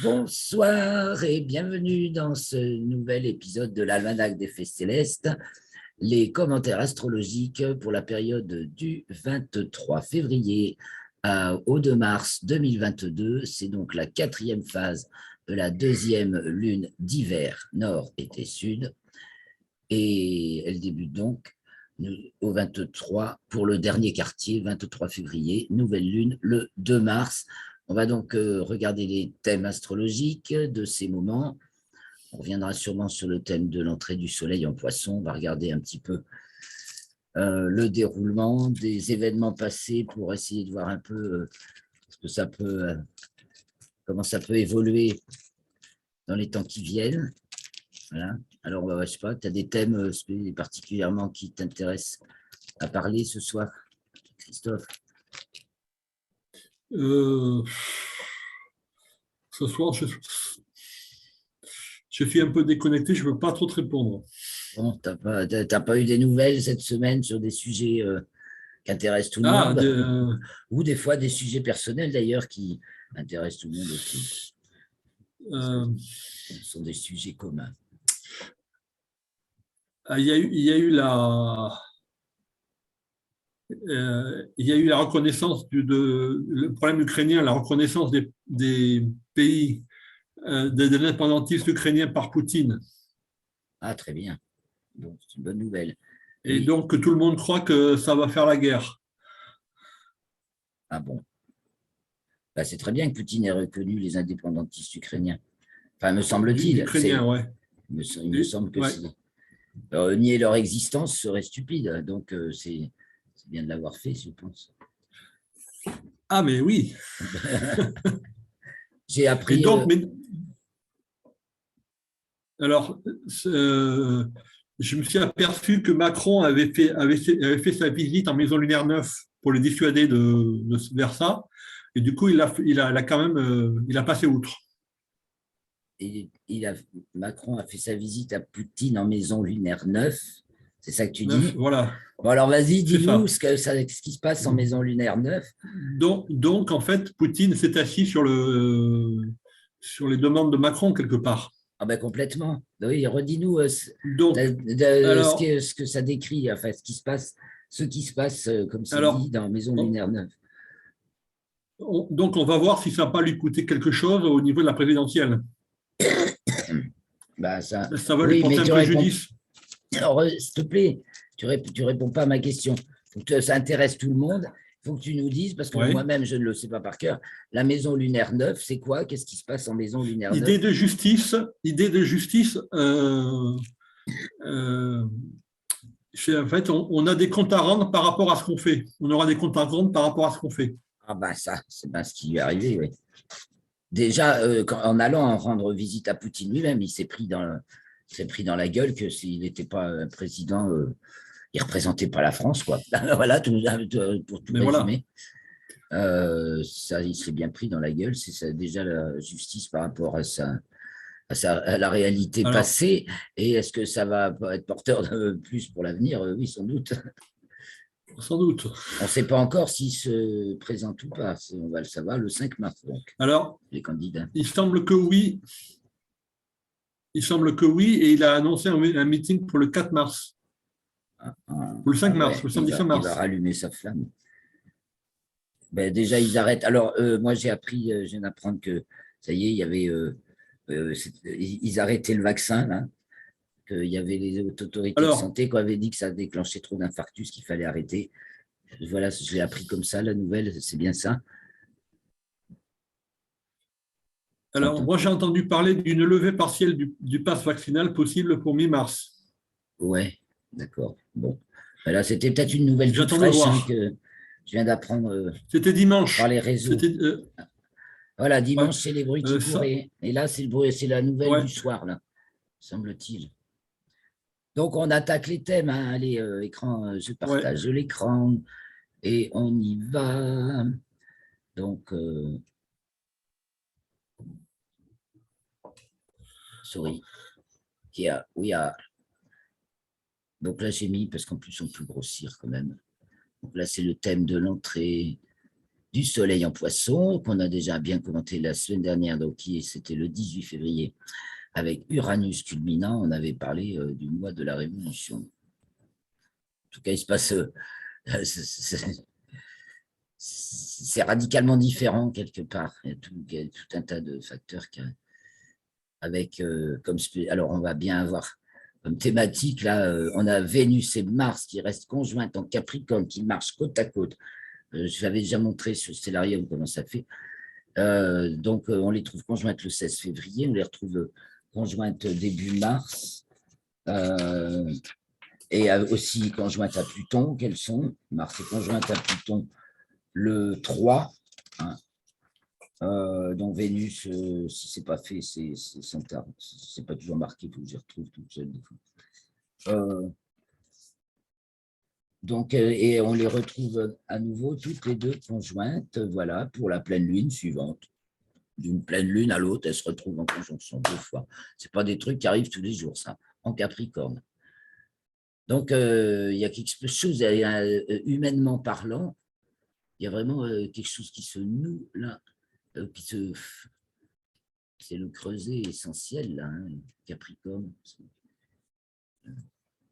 Bonsoir et bienvenue dans ce nouvel épisode de l'Almanach des Fées Célestes, les commentaires astrologiques pour la période du 23 février au 2 mars 2022. C'est donc la 4e phase de la 2e lune d'hiver nord et sud. Et elle débute donc au 23 pour le dernier quartier, 23 février, nouvelle lune, le 2 mars. On va donc regarder les thèmes astrologiques de ces moments. On reviendra sûrement sur le thème de l'entrée du soleil en poisson. On va regarder un petit peu le déroulement des événements passés pour essayer de voir un peu ce que ça peut, comment ça peut évoluer dans les temps qui viennent. Voilà. Alors, je ne sais pas, tu as des thèmes particulièrement qui t'intéressent à parler ce soir, Christophe? Ce soir, je suis un peu déconnecté, je ne peux pas trop te répondre. Bon, tu n'as pas eu des nouvelles cette semaine sur des sujets qui intéressent tout le monde, ou des fois des sujets personnels d'ailleurs qui intéressent tout le monde aussi. Ce sont des sujets communs. Il y a eu la reconnaissance le problème ukrainien, la reconnaissance des pays, de l'indépendantisme ukrainien par Poutine. Ah, très bien. Bon, c'est une bonne nouvelle. Et donc, tout le monde croit que ça va faire la guerre. Ah bon. Bah, c'est très bien que Poutine ait reconnu les indépendantistes ukrainiens. Enfin, me semble-t-il. Ukrainiens, ouais. Il me semble que si. Nier leur existence serait stupide. Donc, c'est bien de l'avoir fait, je pense. Ah, mais oui. J'ai appris. Et donc, alors, je me suis aperçu que Macron avait fait sa visite en Maison Lunaire 9 pour le dissuader de vers ça. Et du coup, il a quand même il a passé outre. Macron a fait sa visite à Poutine en Maison Lunaire 9. C'est ça que tu dis? Voilà. Bon, alors vas-y, dis-nous ce qui se passe en Maison Lunaire 9. Donc, en fait, Poutine s'est assis sur les demandes de Macron, quelque part. Ah ben complètement. Oui, redis-nous ce que ça décrit, enfin, ce qui se passe, comme c'est dit, dans Maison Lunaire 9. Donc, on va voir si ça va pas lui coûter quelque chose au niveau de la présidentielle. Ça va lui porter un préjudice. Alors, s'il te plaît, tu réponds pas à ma question. Ça intéresse tout le monde. Il faut que tu nous dises, parce que moi-même, je ne le sais pas par cœur, la Maison Lunaire 9, c'est quoi? Qu'est-ce qui se passe en Maison Lunaire 9? Idée de justice. En fait, on a des comptes à rendre par rapport à ce qu'on fait. On aura des comptes à rendre par rapport à ce qu'on fait. Ah ben ça, c'est bien ce qui lui est arrivé, oui. Déjà, en allant rendre visite à Poutine lui-même, il s'est pris dans la gueule que s'il n'était pas un président, il ne représentait pas la France, quoi. Voilà, pour tout résumer. Voilà. Ça, il s'est bien pris dans la gueule. C'est ça, déjà la justice par rapport à la réalité passée. Et est-ce que ça va être porteur de plus pour l'avenir? Oui, sans doute. Sans doute. On ne sait pas encore s'il se présente ou pas. On va le savoir le 5 mars, donc. Alors, les candidats. Il semble que oui. Et il a annoncé un meeting pour le 4 mars. Pour le 5 mars, le samedi 5 mars. Il va rallumer sa flamme. Ben, déjà, ils arrêtent. Alors, moi, je viens d'apprendre que, ça y est, il y avait, ils arrêtaient le vaccin, là. Qu'il y avait les autorités de santé qui avaient dit que ça déclenchait trop d'infarctus, qu'il fallait arrêter. Voilà, je l'ai appris comme ça, la nouvelle, c'est bien ça. Alors, moi, j'ai entendu parler d'une levée partielle du pass vaccinal possible pour mi-mars. Ouais, d'accord. Bon. Là, c'était peut-être une nouvelle toute fraîche que je viens d'apprendre. C'était dimanche. Par les réseaux. Voilà, dimanche, c'est les bruits qui couraient. Et là, c'est la nouvelle du soir, là, semble-t-il. Donc, on attaque les thèmes. Hein. Allez, écran, je partage l'écran. Et on y va. Donc, sorry. Donc là, j'ai mis, parce qu'en plus, on peut grossir quand même. Donc là, c'est le thème de l'entrée du Soleil en Poisson, qu'on a déjà bien commenté la semaine dernière, donc c'était le 18 février, avec Uranus culminant. On avait parlé du mois de la Révolution. En tout cas, il se passe... c'est radicalement différent quelque part. Il y a tout un tas de facteurs avec alors on va bien avoir comme thématique là, on a Vénus et Mars qui restent conjointes en Capricorne, qui marchent côte à côte. Je l'avais déjà montré sur Stellarium comment ça fait. Donc on les trouve conjointes le 16 février, on les retrouve conjointes début mars. Et aussi conjointes à Pluton, quelles sont? Mars est conjointe à Pluton le 3. Hein. Donc Vénus, si ce n'est pas fait, c'est pas toujours marqué, il faut que je retrouve toute seule des fois. Donc, et on les retrouve à nouveau toutes les deux conjointes, voilà, pour la pleine lune suivante. D'une pleine lune à l'autre, elles se retrouvent en conjonction 2 fois. Ce n'est pas des trucs qui arrivent tous les jours, ça, en Capricorne. Donc, il y a quelque chose, humainement parlant, il y a vraiment quelque chose qui se noue là, c'est le creuset essentiel, là, hein, Capricorne,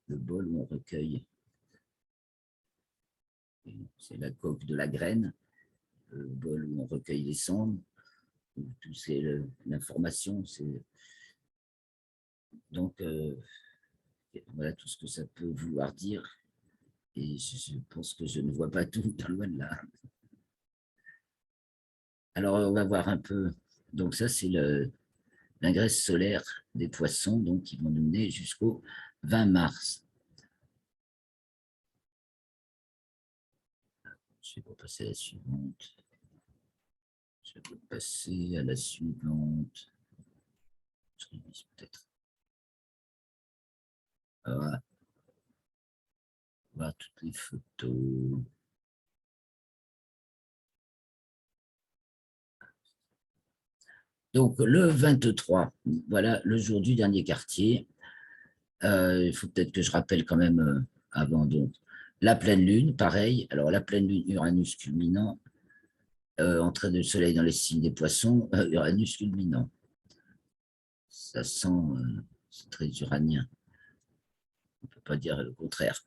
le bol où on recueille. C'est la coque de la graine, le bol où on recueille les cendres, tout c'est l'information. Donc, voilà tout ce que ça peut vouloir dire. Et je pense que je ne vois pas tout dans loin de là. Alors, on va voir un peu. Donc, ça, c'est l'ingresse solaire des poissons, donc, qui vont nous mener jusqu'au 20 mars. Je vais passer à la suivante. Je vais passer à la suivante. Je révise peut-être. Voilà. Voir toutes les photos. Donc, le 23, voilà le jour du dernier quartier. Il faut peut-être que je rappelle quand même avant, donc, la pleine lune, pareil. Alors, la pleine lune, Uranus culminant, entrée du soleil dans les signes des poissons, Uranus culminant. Ça sent, c'est très uranien. On ne peut pas dire le contraire.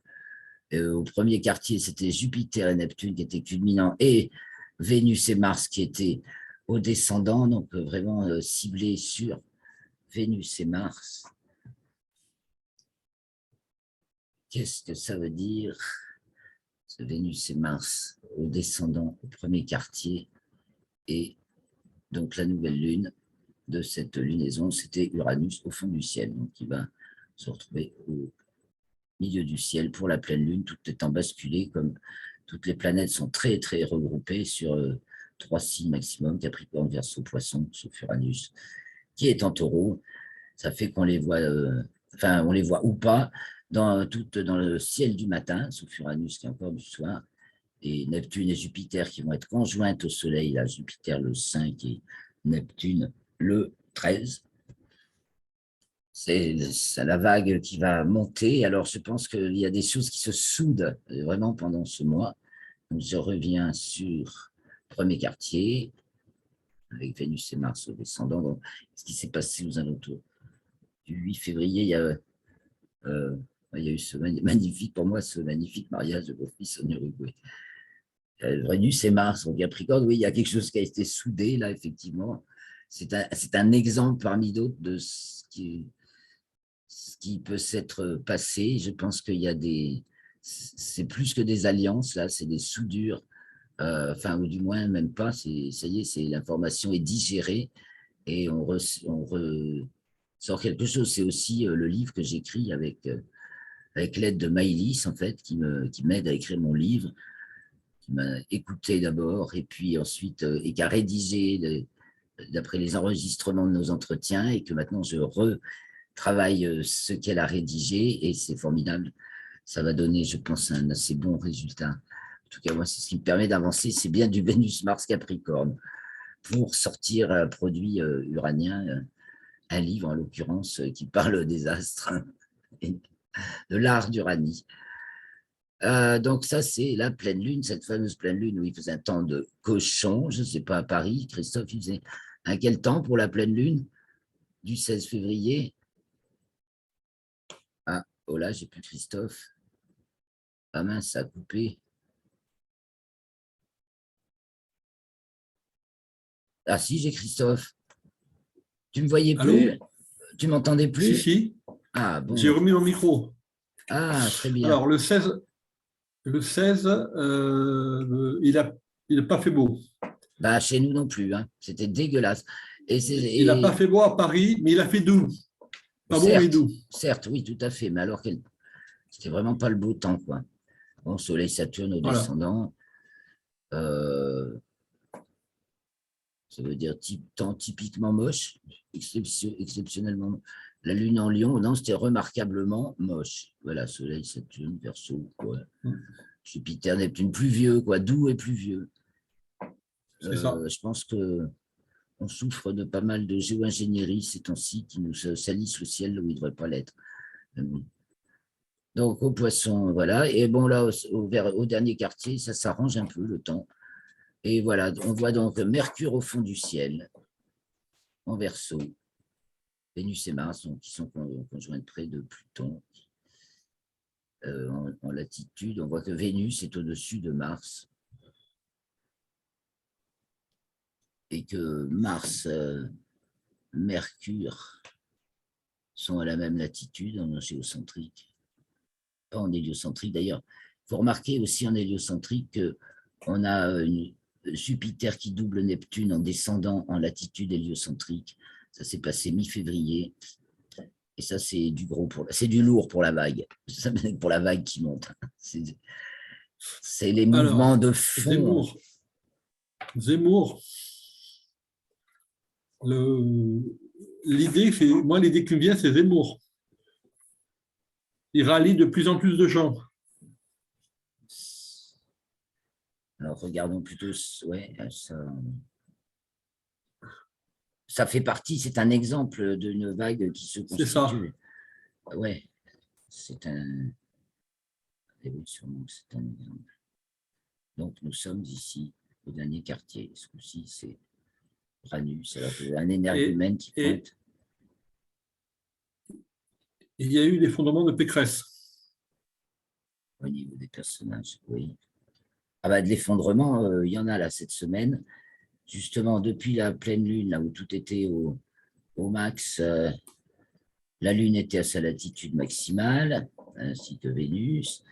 Au premier quartier, c'était Jupiter et Neptune qui étaient culminants et Vénus et Mars qui étaient au descendant, donc vraiment ciblés sur Vénus et Mars. Qu'est-ce que ça veut dire? Vénus et Mars au descendant au premier quartier et donc la nouvelle lune de cette lunaison, c'était Uranus au fond du ciel, donc il va se retrouver au milieu du ciel pour la pleine lune, tout étant basculé, comme toutes les planètes sont très très regroupées sur 3 signes maximum, Capricorne, Verseau, Poisson, sauf Uranus, qui est en Taureau. Ça fait qu'on les voit, enfin on les voit ou pas, dans le ciel du matin, sauf Uranus qui est encore du soir, et Neptune et Jupiter qui vont être conjointes au Soleil, là, Jupiter le 5 et Neptune le 13. C'est la vague qui va monter. Alors, je pense qu'il y a des choses qui se soudent vraiment pendant ce mois. Donc, je reviens sur le premier quartier, avec Vénus et Mars au descendant. Donc, ce qui s'est passé aux alentours du 8 février, il y a eu ce magnifique, pour moi, ce magnifique mariage de vos fils en Uruguay. Vénus et Mars en Capricorne, oui, il y a quelque chose qui a été soudé, là, effectivement. C'est un exemple parmi d'autres de ce qui peut s'être passé. Je pense qu'il y a c'est plus que des alliances, là, c'est des soudures, enfin, ou du moins, même pas, ça y est, l'information est digérée et on ressort quelque chose. C'est aussi le livre que j'écris avec l'aide de Maïlis, en fait, qui m'aide à écrire mon livre, qui m'a écouté d'abord, et puis ensuite, et qui a rédigé d'après les enregistrements de nos entretiens, et que maintenant je retravaille ce qu'elle a rédigé, et c'est formidable. Ça va donner, je pense, un assez bon résultat. En tout cas, moi, c'est ce qui me permet d'avancer. C'est bien du Vénus-Mars-Capricorne pour sortir un produit uranien, un livre en l'occurrence, qui parle des astres et de l'art d'Uranie. Donc ça, c'est la pleine lune, cette fameuse pleine lune où il faisait un temps de cochon. Je ne sais pas, à Paris, Christophe, il faisait à quel temps pour la pleine lune du 16 février? Ah, oh là, j'ai plus Christophe. Ah mince, ça a coupé. Ah si, j'ai Christophe. Tu me voyais Allô? plus? Tu m'entendais Si, plus? si, Ah j'ai bon. remis mon micro. Ah, très bien. Alors, le 16 il a pas fait beau. Bah, chez nous non plus, hein. C'était dégueulasse. Il n'a pas fait beau à Paris, mais il a fait doux. Pas beau, mais Certes, doux. certes, oui, tout à fait. Mais alors, c'était vraiment pas le beau temps, quoi. Bon, Soleil Saturne au Voilà. descendant. Euh, Ça veut dire temps typiquement moche, exceptionnellement. La Lune en Lion, non, c'était remarquablement moche. Voilà, Soleil, Saturne, Verseau, quoi. Jupiter, Neptune, pluvieux, quoi, doux et pluvieux. C'est ça. Je pense que on souffre de pas mal de géo-ingénierie ces temps-ci qui nous salissent le ciel où il ne devrait pas l'être. Donc, au poisson, voilà. Et bon, là, au dernier quartier, ça s'arrange un peu le temps. Et voilà, on voit donc Mercure au fond du ciel, en Verseau. Vénus et Mars, donc, qui sont conjointes près de Pluton. En latitude, on voit que Vénus est au-dessus de Mars. Et que Mars, Mercure sont à la même latitude, en géocentrique. Pas en héliocentrique d'ailleurs. Il faut remarquer aussi en héliocentrique qu'on a Jupiter qui double Neptune en descendant en latitude héliocentrique. Ça s'est passé mi-février. Et ça, c'est du lourd pour la vague. Pour la vague qui monte. C'est les mouvements Alors, de fond. Zemmour, l'idée qui me vient, c'est Zemmour. Il rallie de plus en plus de gens. Alors, regardons plutôt. Ouais, ça fait partie, c'est un exemple d'une vague qui se C'est ça. constitue. Ouais, c'est un. C'est un exemple. Donc, nous sommes ici au dernier quartier. Ce coup-ci, c'est Ranus, alors un Et, énergumène qui et pointe. il y a eu l'effondrement de Pécresse. Au niveau des personnages, oui. Ah bah, de l'effondrement, il y en a là cette semaine. Justement, depuis la pleine lune, là où tout était au max, la Lune était à sa latitude maximale, ainsi que Vénus.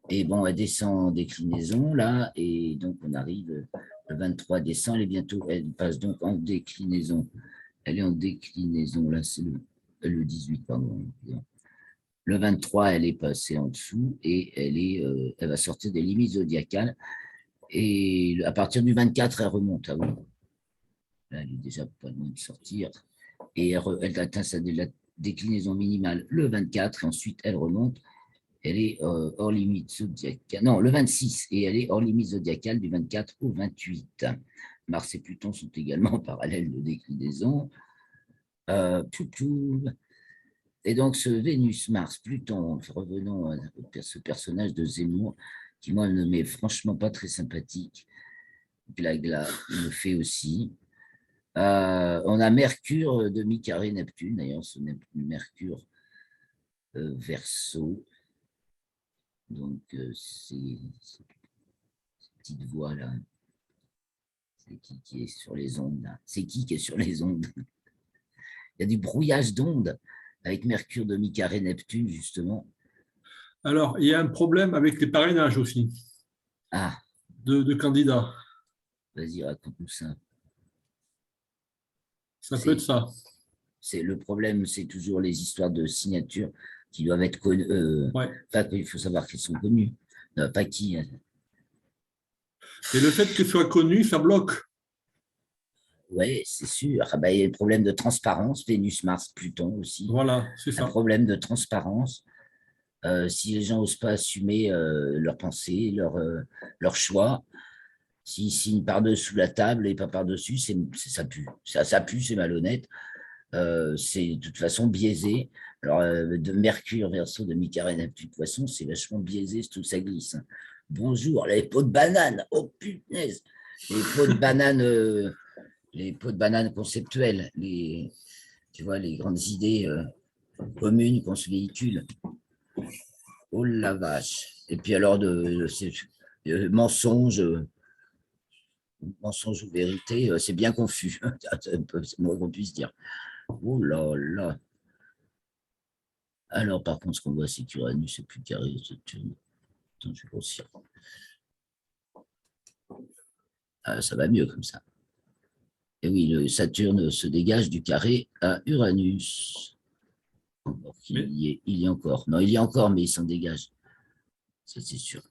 Et bon, elle descend en déclinaison, là, et donc on arrive le 23 décembre, elle passe donc en déclinaison. Elle est en déclinaison, là, c'est le 18, pardon. Le 23, elle est passée en dessous et elle va sortir des limites zodiacales. Et à partir du 24, elle remonte. Là, elle est déjà pas loin de sortir. Et elle atteint sa déclinaison minimale le 24, et ensuite elle remonte. Elle est hors limite zodiacale. Non, le 26, et elle est hors limite zodiacale du 24 au 28. Mars et Pluton sont également parallèles de déclinaison. Et donc, ce Vénus, Mars, Pluton, revenons à ce personnage de Zemmour, qui, moi, ne m'est franchement pas très sympathique. Glagla le fait aussi. On a Mercure, demi-carré Neptune, d'ailleurs, ce Mercure Verseau. Donc, ces petites voix là, c'est qui est sur les ondes là? C'est qui est sur les ondes? Il y a du brouillage d'ondes avec Mercure demi-carré Neptune, justement. Alors, il y a un problème avec les parrainages aussi Ah, de candidats. vas-y, raconte-nous ça. Ça peut être C'est, ça. le problème, c'est toujours les histoires de signatures qui doivent être connues. Ouais. Enfin, il faut savoir qu'elles sont connues. Pas qui. Et le fait que ce soit connu, ça bloque. Oui, c'est sûr. Ah bah, il y a le problème de transparence, Vénus, Mars, Pluton aussi. Voilà, c'est Un ça. problème de transparence. Si les gens n'osent pas assumer leurs pensées, leur choix, s'ils signent par-dessous la table et pas par-dessus, ça pue. Ça pue, c'est malhonnête. c'est de toute façon biaisé. Alors, de Mercure, Verseau, de Micarène, Neptune, Poisson, c'est vachement biaisé, tout ça glisse. Hein. Bonjour, les pots de banane. Oh punaise. Les pots de banane conceptuels, tu vois, les grandes idées communes qu'on se véhicule. Oh la vache. Et puis alors, mensonge, mensonge ou vérité, c'est bien confus. C'est moins qu'on puisse dire. Oh là là. Alors, par contre, ce qu'on voit, c'est qu'Uranus est plus carré. Attends, je vais grossir. Ah, ça va mieux comme ça. Et oui, le Saturne se dégage du carré à Uranus. Il y est encore. Non, il y est encore, mais il s'en dégage. Ça, c'est sûr.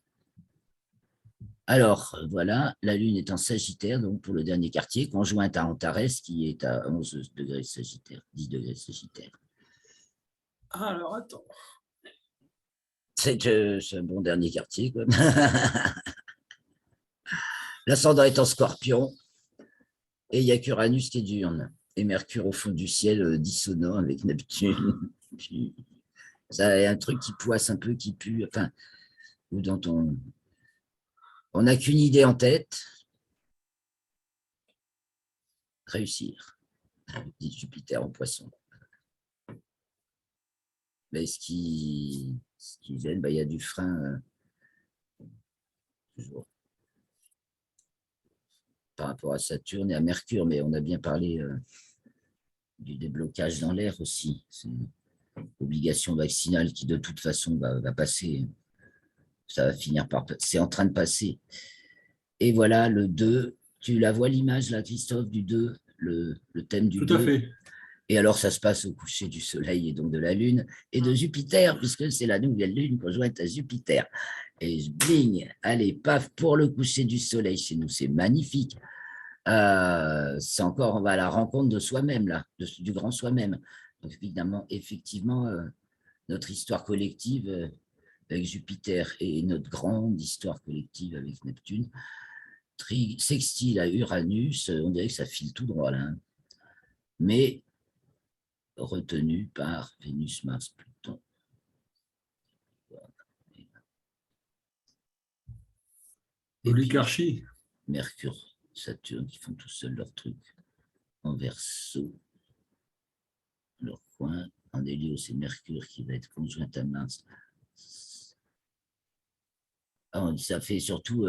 Alors, voilà, la Lune est en Sagittaire, donc pour le dernier quartier, conjointe à Antares, qui est à 11 degrés Sagittaire, 10 degrés Sagittaire. Alors, attends. C'est un bon dernier quartier, quoi. L'ascendant est en Scorpion, et il n'y a qu'Uranus qui est diurne, et Mercure au fond du ciel dissonant avec Neptune. Ça a un truc qui poisse un peu, qui pue, enfin, ou dont on n'a qu'une idée en tête, réussir. Dit Jupiter en Poisson. Mais ce qui gêne, il y a du frein toujours par rapport à Saturne et à Mercure, mais on a bien parlé du déblocage dans l'air aussi. C'est une obligation vaccinale qui de toute façon va passer. Ça va finir par... C'est en train de passer. Et voilà, le 2. Tu la vois l'image là, Christophe, du 2, le thème du 2. Tout à fait. Et alors, ça se passe au coucher du Soleil et donc de la Lune et de Jupiter, puisque c'est la nouvelle Lune conjointe à Jupiter. Et bling, allez, paf, pour le coucher du Soleil chez nous, c'est magnifique. C'est encore, on va à la rencontre de soi-même, là, du grand soi-même. Donc, évidemment, effectivement, notre histoire collective avec Jupiter et notre grande histoire collective avec Neptune, sextile à Uranus, on dirait que ça file tout droit, là. Hein. Mais retenu par Vénus, Mars, Pluton. L'oligarchie. Mercure, Saturne qui font tout seuls leur truc. En Verseau, leur coin. En Hélios, c'est Mercure qui va être conjoint à Mars. Alors, ça fait surtout...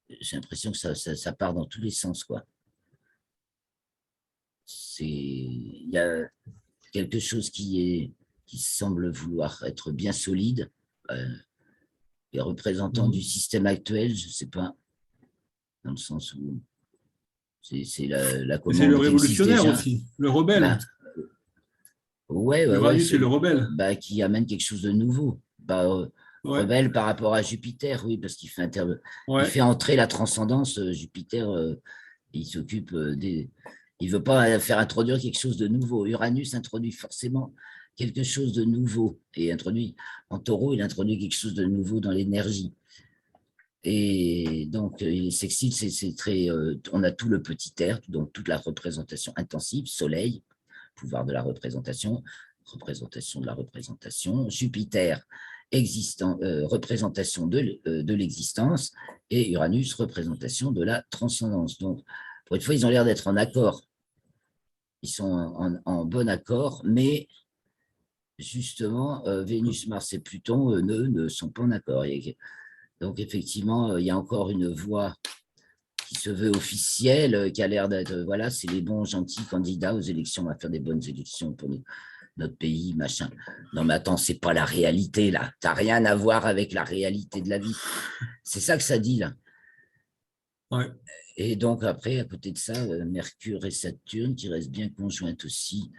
j'ai l'impression que ça part dans tous les sens, quoi. Il y a quelque chose qui semble vouloir être bien solide. Les représentants du système actuel, je ne sais pas, dans le sens où c'est la commande. C'est le révolutionnaire aussi, le rebelle. Ouais, Uranus, c'est le rebelle. Qui amène quelque chose de nouveau. Rebelle par rapport à Jupiter, oui, parce qu'il fait, il fait entrer la transcendance. Jupiter, il s'occupe des... Il ne veut pas faire introduire quelque chose de nouveau. Uranus introduit forcément quelque chose de nouveau. Et en taureau, il introduit quelque chose de nouveau dans l'énergie. Et donc, sextile, c'est très... on a tout le petit air, donc toute la représentation intensive, soleil, pouvoir de la représentation de la représentation, Jupiter, représentation de l'existence, et Uranus, représentation de la transcendance. Donc, pour une fois, ils ont l'air d'être en accord. Ils sont en bon accord, mais justement, Vénus, Mars et Pluton ne sont pas en accord. Donc, effectivement, il y a encore une voix qui se veut officielle, qui a l'air d'être, voilà, c'est les bons, gentils candidats aux élections, on va faire des bonnes élections pour notre pays, machin. Non, mais attends, c'est pas la réalité, là. T'as rien à voir avec la réalité de la vie. C'est ça que ça dit, là. Ouais. Et donc, après, à côté de ça, Mercure et Saturne, qui restent bien conjointes aussi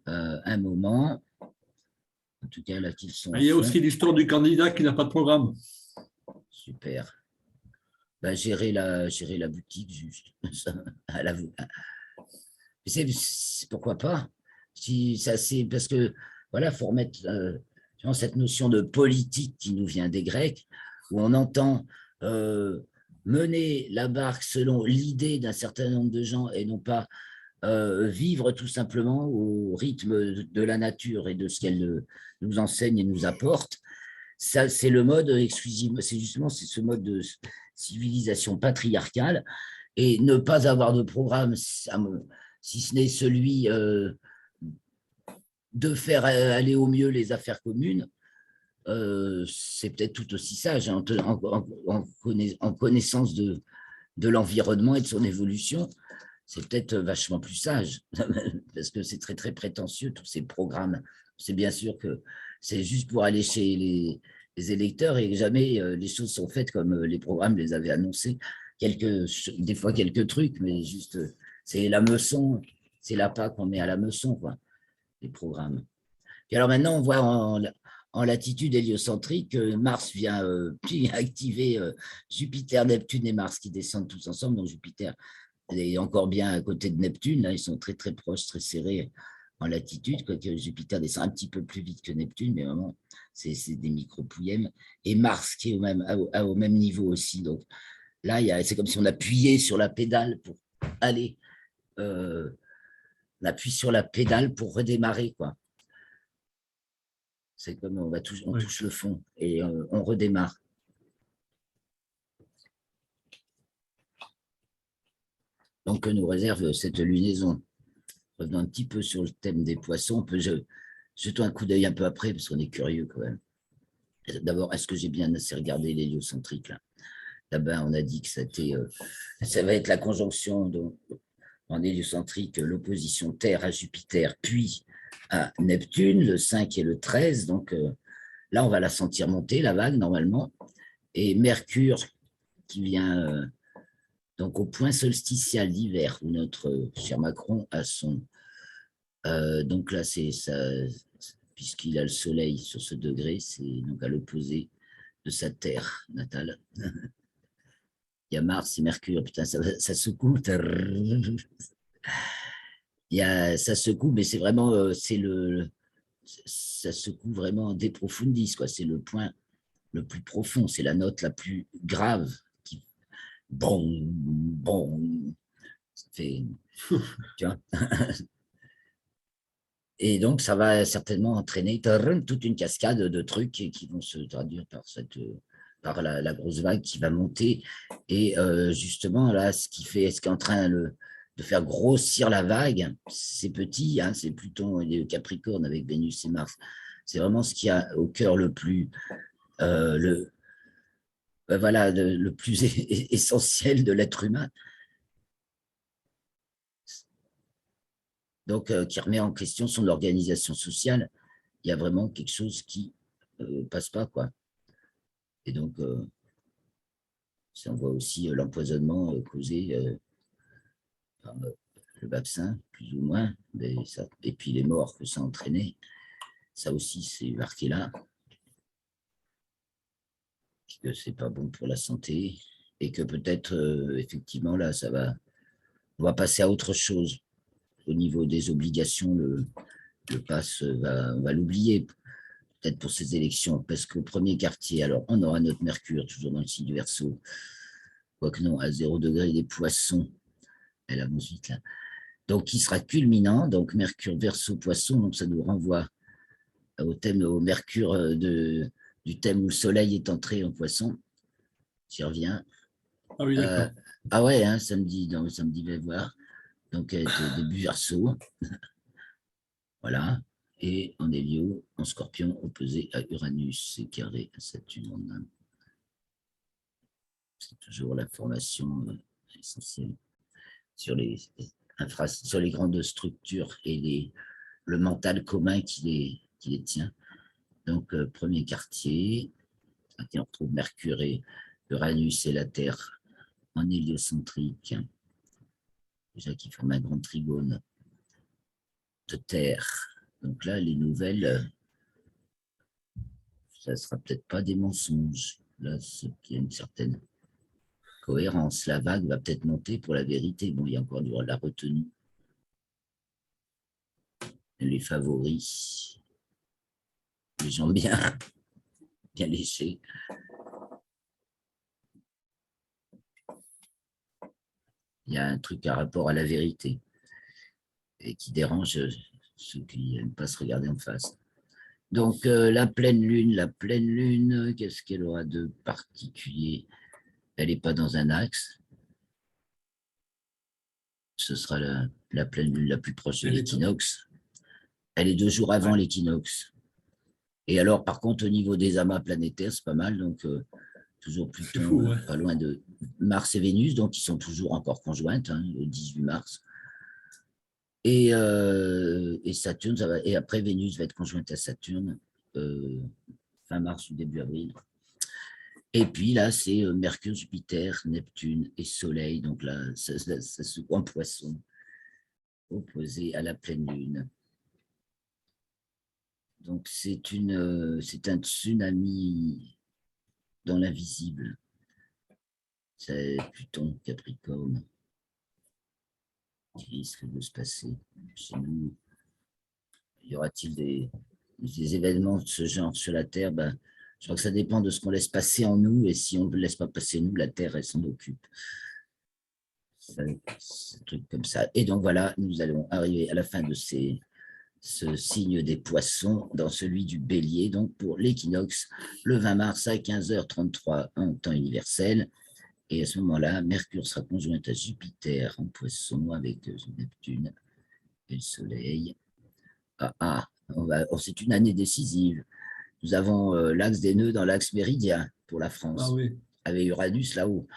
un moment. En tout cas, là, qu'ils sont. Il y a aussi l'histoire du candidat qui n'a pas de programme. Super. Gérer la boutique, juste. Pourquoi pas? Si ça, c'est parce que, voilà, il faut remettre cette notion de politique qui nous vient des Grecs, où on entend mener la barque selon l'idée d'un certain nombre de gens et non pas vivre tout simplement au rythme de la nature et de ce qu'elle nous enseigne et nous apporte. Ça, c'est le mode exclusif, c'est justement c'est ce mode de civilisation patriarcale et ne pas avoir de programme, si ce n'est celui de faire aller au mieux les affaires communes, c'est peut-être tout aussi sage hein, en connaissance de l'environnement et de son évolution. C'est peut-être vachement plus sage, parce que c'est très, très prétentieux, tous ces programmes. C'est bien sûr que c'est juste pour aller chez les électeurs et jamais les choses sont faites comme les programmes les avaient annoncés. Des fois, quelques trucs, mais juste, c'est la meçon, c'est l'appât qu'on met à la meçon, quoi, les programmes. Et alors maintenant, on voit en latitude héliocentrique, Mars vient activer Jupiter, Neptune et Mars qui descendent tous ensemble. Donc Jupiter est encore bien à côté de Neptune. Là, ils sont très très proches, très serrés en latitude, quoique Jupiter descend un petit peu plus vite que Neptune, mais vraiment, c'est des micro-pouillèmes. Et Mars qui est au même niveau aussi. Donc là, c'est comme si on appuyait sur la pédale pour aller. On appuie sur la pédale pour redémarrer, quoi. C'est comme on touche le fond et on redémarre. Donc, que nous réserve cette lunaison. Revenons un petit peu sur le thème des poissons. On peut jeter un coup d'œil un peu après, parce qu'on est curieux quand même. D'abord, est-ce que j'ai bien assez regardé l'héliocentrique là? Là-bas, on a dit que ça va être la conjonction en héliocentrique, l'opposition Terre à Jupiter, puis à Neptune, le 5 et le 13. Donc là, on va la sentir monter, la vague, normalement. Et Mercure, qui vient donc au point solsticial d'hiver, où notre cher Macron a son... donc là, c'est ça, puisqu'il a le soleil sur ce degré, c'est donc à l'opposé de sa terre natale. Il y a Mars et Mercure, putain, ça secoue. Ça secoue, mais c'est vraiment, ça secoue vraiment des profundis, quoi. C'est le point le plus profond, c'est la note la plus grave qui, bon, bon, ça fait, tu vois. Et donc, ça va certainement entraîner toute une cascade de trucs qui vont se traduire par la grosse vague qui va monter. Et justement, là, ce qui est en train de faire grossir la vague, c'est petit, hein, c'est Pluton et les Capricornes avec Vénus et Mars. C'est vraiment ce qui a au cœur le plus, voilà, le plus essentiel de l'être humain. Donc, qui remet en question son organisation sociale. Il y a vraiment quelque chose qui passe pas, quoi. Et donc, on voit aussi l'empoisonnement causé par le vaccin, plus ou moins, et puis les morts que ça a entraîné. Ça aussi, c'est marqué là, que c'est pas bon pour la santé, et que peut-être, effectivement, là, on va passer à autre chose. Au niveau des obligations, le pass, on va l'oublier, peut-être pour ces élections, parce qu'au premier quartier, alors on aura notre Mercure, toujours dans le signe du Verseau, quoique non, à 0 degré des Poissons, elle avance vite là. Donc, qui sera culminant, donc Mercure, Verseau, Poisson, donc ça nous renvoie au Mercure du thème où le Soleil est entré en Poisson. J'y reviens. Ah oui, d'accord. Ah ouais, hein, samedi, va voir. Donc, elle est au début Verseau. Voilà. Et en Hélio, en Scorpion, opposé à Uranus et carré à Saturne. C'est toujours la formation essentielle sur sur les grandes structures et le mental commun qui les tient. Donc, premier quartier, on retrouve Mercure et Uranus et la Terre en héliocentrique, déjà qui forment un grand trigone de Terre. Donc là, les nouvelles, ça ne sera peut-être pas des mensonges. Là, il y a une certaine cohérence. La vague va peut-être monter pour la vérité. Bon, il y a encore la retenue. Les favoris, les gens bien léchés. Il y a un truc à rapport à la vérité et qui dérange ceux qui n'aiment pas se regarder en face. Donc, la pleine lune, qu'est-ce qu'elle aura de particulier? Elle n'est pas dans un axe. Ce sera la pleine lune la plus proche de l'équinoxe. Elle est 2 jours avant l'équinoxe. Et alors, par contre, au niveau des amas planétaires, c'est pas mal. Donc, toujours Pluton, pas loin de Mars et Vénus, donc ils sont toujours encore conjointes, le 18 mars. Et Saturne, ça va, et après, Vénus va être conjointe à Saturne, fin mars ou début avril. Et puis là, c'est Mercure, Jupiter, Neptune et Soleil. Donc là, ça se voit en Poisson, opposé à la pleine lune. Donc c'est un tsunami dans l'invisible. C'est Pluton, Capricorne, qui risque de se passer chez nous. Y aura-t-il des événements de ce genre sur la Terre? Je crois que ça dépend de ce qu'on laisse passer en nous, et si on ne le laisse pas passer nous, la Terre, elle s'en occupe. C'est un truc comme ça. Et donc voilà, nous allons arriver à la fin de ce signe des poissons dans celui du bélier, donc pour l'équinoxe, le 20 mars à 15h33 en temps universel. Et à ce moment-là, Mercure sera conjointe à Jupiter en poisson avec Neptune et le Soleil. C'est une année décisive. Nous avons l'axe des nœuds dans l'axe méridien pour la France, avec Uranus là-haut.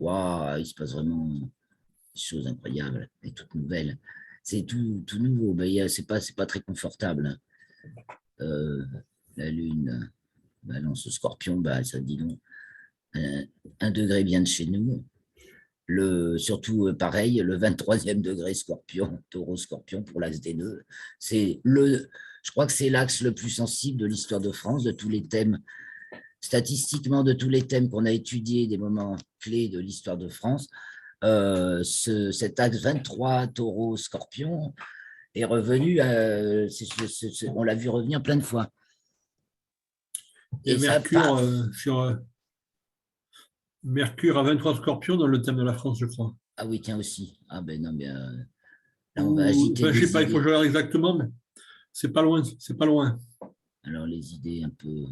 Waouh, il se passe vraiment des choses incroyables et toutes nouvelles. C'est tout nouveau, mais c'est pas très confortable. La Lune balance Scorpion, ça dit donc 1 degré bien de chez nous. Surtout pareil, le 23e degré Scorpion, Taureau Scorpion pour l'axe des nœuds. Je crois que c'est l'axe le plus sensible de l'histoire de France, de tous les thèmes, statistiquement de tous les thèmes qu'on a étudiés, des moments clés de l'histoire de France. Cet axe 23 Taureau Scorpion est revenu, on l'a vu revenir plein de fois. Et Mercure, Mercure à 23 Scorpions dans le thème de la France, je crois. Ah oui, tiens aussi. Ah ben non, mais là, on va agiter je ne sais pas, il faut que je regarde exactement, mais c'est pas loin, c'est pas loin. Alors, les idées un peu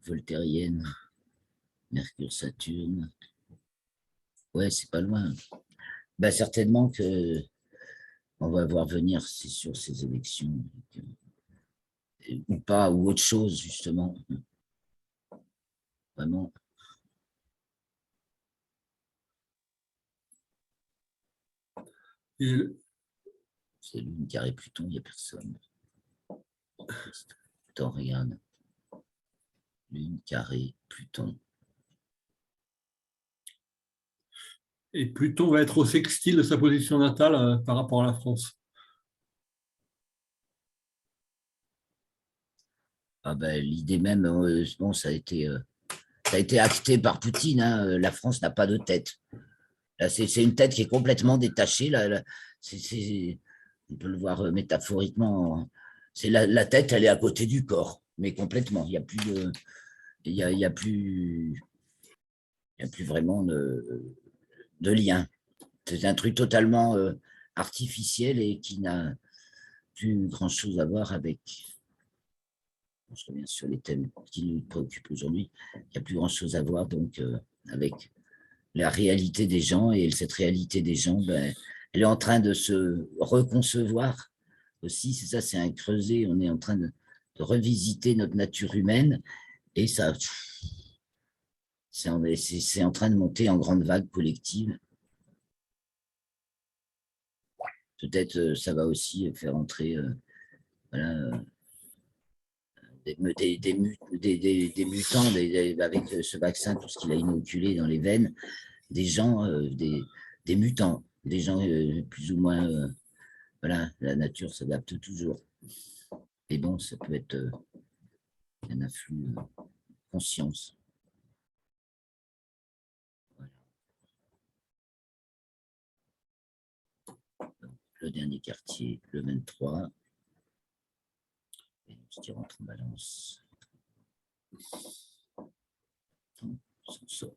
voltairiennes, Mercure, Saturne, ouais, c'est pas loin. Certainement que on va voir venir, c'est sûr, ces élections, ou pas, ou autre chose, justement. Vraiment. C'est Lune carré Pluton, il n'y a personne. Attends, regarde. Lune carré Pluton. Et Pluton va être au sextile de sa position natale par rapport à la France. L'idée même, bon, ça a été acté par Poutine. La France n'a pas de tête. Là, c'est une tête qui est complètement détachée. Là, on peut le voir métaphoriquement. C'est la tête, elle est à côté du corps, mais complètement. Il n'y a plus de, il y a plus vraiment de lien. C'est un truc totalement artificiel et qui n'a plus grand-chose à voir avec. Je reviens sur les thèmes qui nous préoccupent aujourd'hui. Il n'y a plus grand-chose à voir donc avec la réalité des gens, et cette réalité des gens, elle est en train de se reconcevoir aussi. C'est ça, c'est un creuset. On est en train de revisiter notre nature humaine, et ça, c'est en train de monter en grande vague collective. Peut-être ça va aussi faire entrer des mutants avec ce vaccin, tout ce qu'il a inoculé dans les veines, des gens, des mutants, des gens plus ou moins, voilà, la nature s'adapte toujours. Et bon, ça peut être un afflux conscience. Voilà. Le dernier quartier, le 23. Vénus qui rentre en balance. On s'en sort.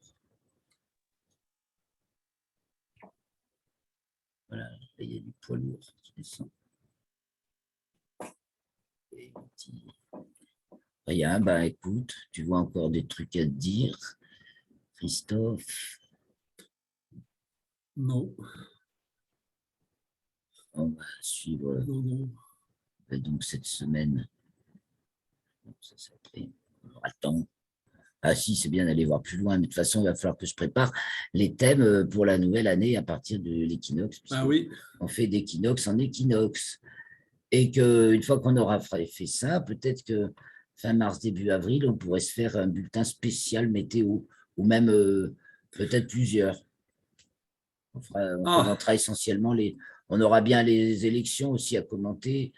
Voilà, là, il y a du poids lourd qui descend. Et rien, bah écoute, tu vois encore des trucs à te dire, Christophe. Non, On va suivre non, non. donc cette semaine. On aura le temps. Ah si, c'est bien d'aller voir plus loin, mais de toute façon, il va falloir que je prépare les thèmes pour la nouvelle année à partir de l'équinoxe, Ah puisque oui, on fait d'équinoxe en équinoxe. Et qu'une fois qu'on aura fait ça, peut-être que fin mars, début avril, on pourrait se faire un bulletin spécial météo, ou même peut-être plusieurs. On ah, commentera essentiellement on aura bien les élections aussi à commenter,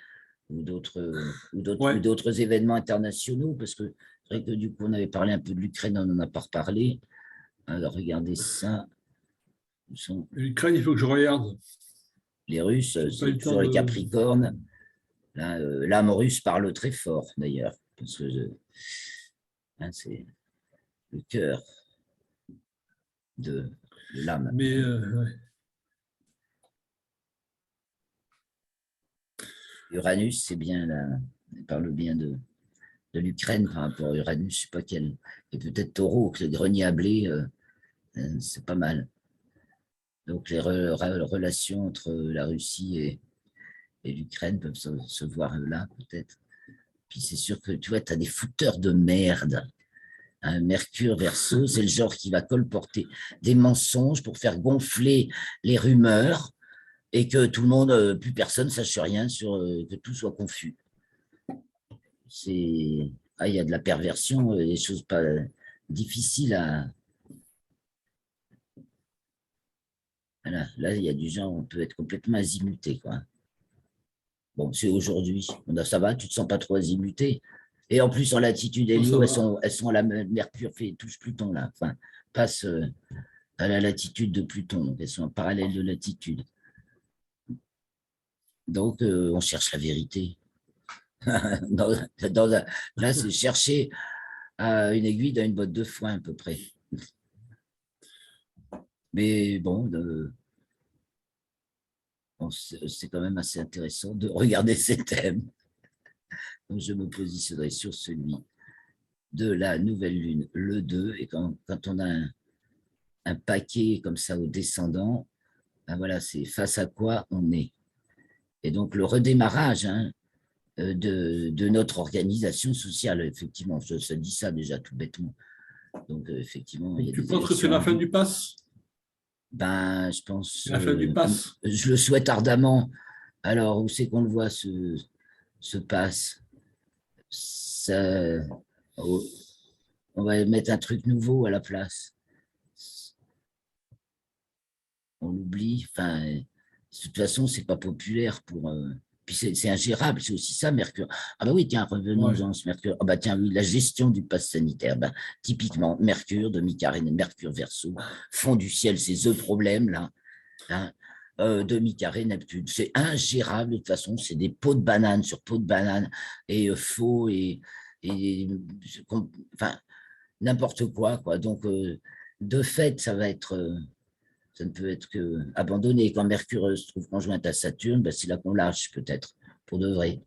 ou ouais. d'autres événements internationaux, parce que c'est vrai que du coup, on avait parlé un peu de l'Ukraine, on n'en a pas reparlé. Alors, regardez ça. Où sont L'Ukraine, il faut que je regarde. les Russes? J'ai pas eu C'est le temps toujours les de. Capricornes. Là, l'âme russe parle très fort, d'ailleurs, parce que hein, c'est le cœur de l'âme. Mais ouais. Uranus, c'est bien, là, il parle bien de l'Ukraine par rapport à Uranus, je ne sais pas quel. Et peut-être Taureau, que le grenier à blé, c'est pas mal. Donc, les relations entre la Russie et l'Ukraine peuvent se voir là, peut-être. Puis c'est sûr que tu vois, tu as des fouteurs de merde. Un Mercure Verseau, c'est le genre qui va colporter des mensonges pour faire gonfler les rumeurs et que tout le monde, plus personne ne sache rien que tout soit confus. Il y a de la perversion, des choses pas difficiles à. Voilà, là, il y a du genre, on peut être complètement azimuté, quoi. Bon, c'est aujourd'hui. Ça va, tu te sens pas trop azimuté. Et en plus, en latitude Oh, ça Hélio, va. elles sont à la Mercure touche Pluton, là. Enfin, passe à la latitude de Pluton. Donc, elles sont en parallèle de latitude. Donc, on cherche la vérité. dans, là, c'est chercher une aiguille dans une botte de foin, à peu près. Mais bon, c'est quand même assez intéressant de regarder ces thèmes. Donc, je me positionnerai sur celui de la nouvelle lune, le 2. Et quand on a un paquet comme ça au descendant, ben voilà, c'est face à quoi on est. Et donc, le redémarrage hein, de notre organisation sociale, effectivement, je dis ça déjà tout bêtement. Donc, effectivement, il y Donc, a tu des penses que c'est élections en la fin vue. du pass? Ben, je pense, C'est la fin du pass? je le souhaite ardemment. Alors, où c'est qu'on le voit se passe ça, oh, on va mettre un truc nouveau à la place. On l'oublie. Enfin, de toute façon, c'est pas populaire pour. Puis c'est ingérable, c'est aussi ça, Mercure. Ah bah oui, tiens, Ouais. revenons-en, ce Mercure. Ah bah tiens, oui, la gestion du pass sanitaire. Ben, typiquement, Mercure, demi-carré, Mercure Verseau, fond du ciel, ces œufs problèmes là. Hein, demi-carré, Neptune. C'est ingérable, de toute façon, c'est des pots de banane sur pots de banane, et faux, et enfin, n'importe quoi, quoi. Donc, de fait, ça ne peut être que abandonné. Quand Mercure se trouve conjointe à Saturne, ben, c'est là qu'on lâche, peut-être, pour de vrai.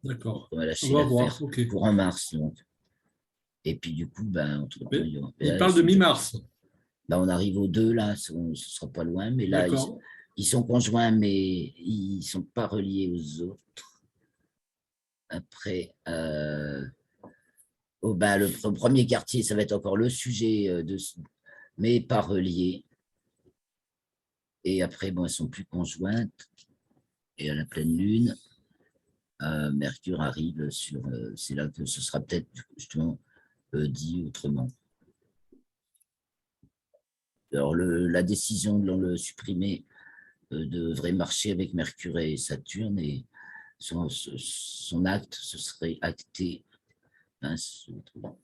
D'accord. On va On lâcher va voir. l'affaire OK. courant mars, donc. Et puis, du coup, ben, entre-temps, Mais il parle de mi-mars. ben, on arrive aux deux, là, ce ne sera pas loin, mais là, D'accord. ils sont conjoints, mais ils ne sont pas reliés aux autres. Après, ben, le premier quartier, ça va être encore le sujet, mais pas reliés. Et après, bon, elles sont plus conjointes. Et à la pleine lune, Mercure arrive sur. C'est là que ce sera peut-être justement dit autrement. Alors, la décision de le supprimer devrait marcher avec Mercure et Saturne, et son acte, ce serait acté.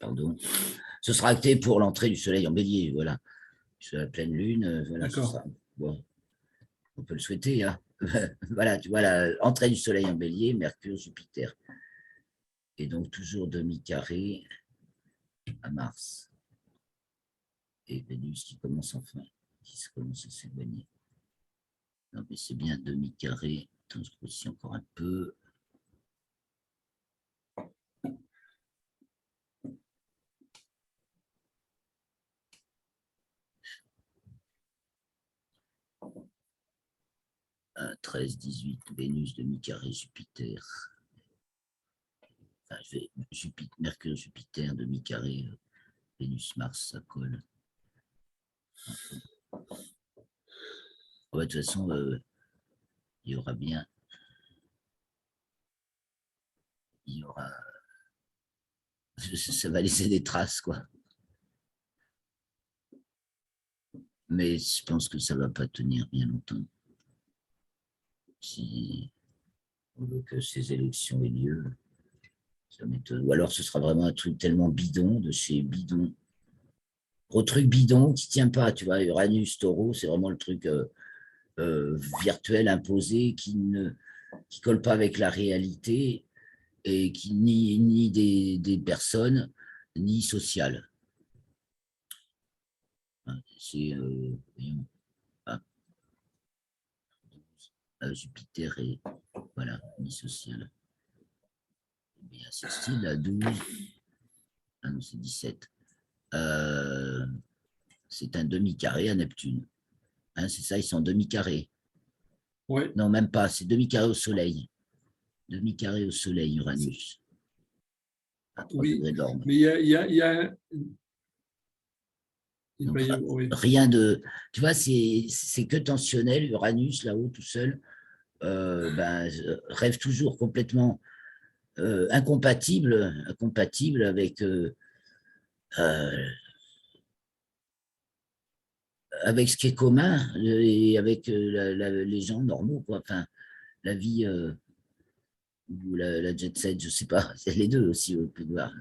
Pardon. Ce sera acté pour l'entrée du Soleil en Bélier, voilà. Sur la pleine lune, voilà, ce D'accord. sera. Bon, on peut le souhaiter, hein. Voilà, tu vois, l'entrée du Soleil en Bélier, Mercure, Jupiter. Et donc, toujours demi-carré à Mars. Et Vénus qui commence enfin, qui commence à s'éloigner. Non, mais c'est bien demi-carré. Attends, je grossis encore un peu. Un 13, 18, Vénus, demi-carré, Jupiter. Enfin, je vais Jupiter, Mercure, Jupiter, demi-carré, Vénus, Mars, ça colle. Ouais, de toute façon, il y aura bien. Il y aura. Ça va laisser des traces, quoi. Mais je pense que ça ne va pas tenir bien longtemps. Si on veut que ces élections aient lieu, ça m'étonne. Ou alors ce sera vraiment un truc tellement bidon, de chez bidon. Gros truc bidon qui ne tient pas, tu vois. Uranus, Taureau, c'est vraiment le truc virtuel imposé qui colle pas avec la réalité et qui ni des personnes, ni sociales. C'est Jupiter et voilà, ni social. Il y a ce style à 12. Ah non, c'est 17. C'est un demi-carré à Neptune. Hein, c'est ça, ils sont demi-carrés. Ouais. Non, même pas, c'est demi-carré au Soleil. Demi-carré au Soleil, Uranus. À 3 Oui, degrés d'orme. mais il y a Donc, oui. rien de. Tu vois, c'est que tensionnel, Uranus, là-haut, tout seul. Rêve toujours complètement incompatible avec, avec ce qui est commun et avec les gens normaux, quoi. Enfin, la vie ou la jet set, je sais pas, c'est les deux aussi, on peut voir.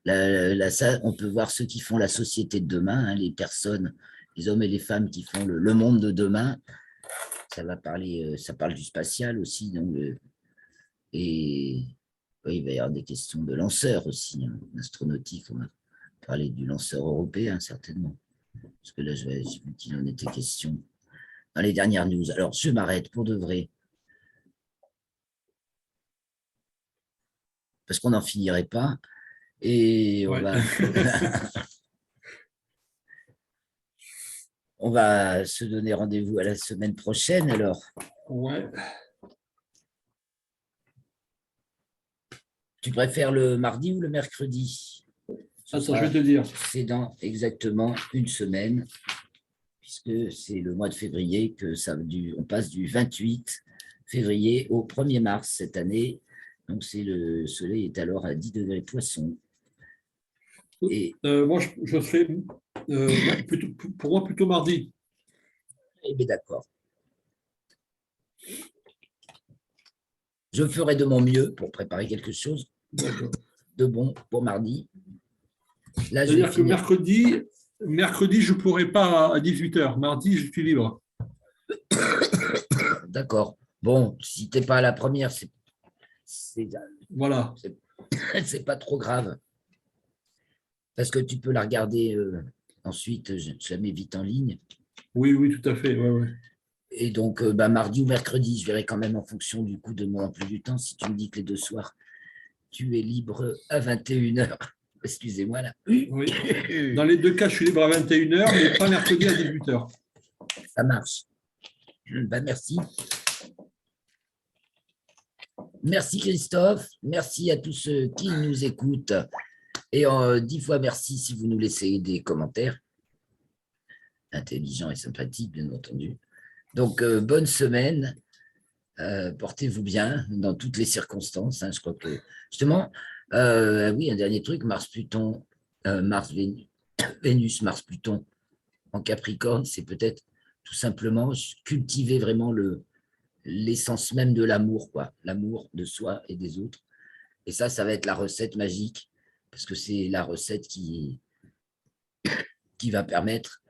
Ça, on peut voir ceux qui font la société de demain, hein, les personnes, les hommes et les femmes qui font le monde de demain. Ça va parler, ça parle du spatial aussi, donc, et oui, il va y avoir des questions de lanceurs aussi, hein, astronautique. On va parler du lanceur européen, certainement. Parce que là, j'ai vu qu'il en était question dans les dernières news. Alors, je m'arrête pour de vrai. Parce qu'on n'en finirait pas. Et Ouais. on va se donner rendez-vous à la semaine prochaine. Alors, Ouais. tu préfères le mardi ou le mercredi? Attends, je vais te dire. C'est dans exactement une semaine, puisque c'est le mois de février que on passe du 28 février au 1er mars cette année. Donc, le soleil est alors à 10 degrés poisson. Et, moi, je serai pour moi plutôt mardi. eh bien, d'accord. Je ferai de mon mieux pour préparer quelque chose de bon pour mardi. Là, c'est-à-dire que mercredi, je ne pourrai pas à 18h. Mardi, je suis libre. D'accord. Bon, si tu n'es pas à la première, voilà. C'est pas trop grave. Parce que tu peux la regarder ensuite, jamais vite en ligne. Oui, oui, tout à fait. Ouais, ouais. Et donc, mardi ou mercredi, je verrai quand même en fonction du coup de mon emploi du temps. Si tu me dis que les deux soirs, tu es libre à 21h. Excusez-moi là. Oui. Dans les deux cas, je suis libre à 21h, mais pas mercredi à 18h. Ça marche. Merci. Merci Christophe. Merci à tous ceux qui nous écoutent. Et 10 fois merci si vous nous laissez des commentaires. Intelligents et sympathiques, bien entendu. Donc, bonne semaine. Portez-vous bien dans toutes les circonstances. Hein, je crois que, justement, oui, un dernier truc, Mars-Pluton, Vénus, Mars-Pluton en Capricorne, c'est peut-être tout simplement cultiver vraiment l'essence même de l'amour, quoi, l'amour de soi et des autres. Et ça va être la recette magique, parce que c'est la recette qui va permettre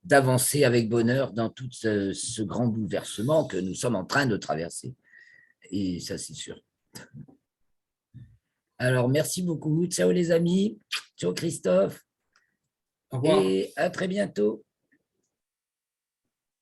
d'avancer avec bonheur dans tout ce grand bouleversement que nous sommes en train de traverser. Et ça, c'est sûr. Alors, merci beaucoup. Ciao les amis. Ciao Christophe. Au revoir. Et à très bientôt.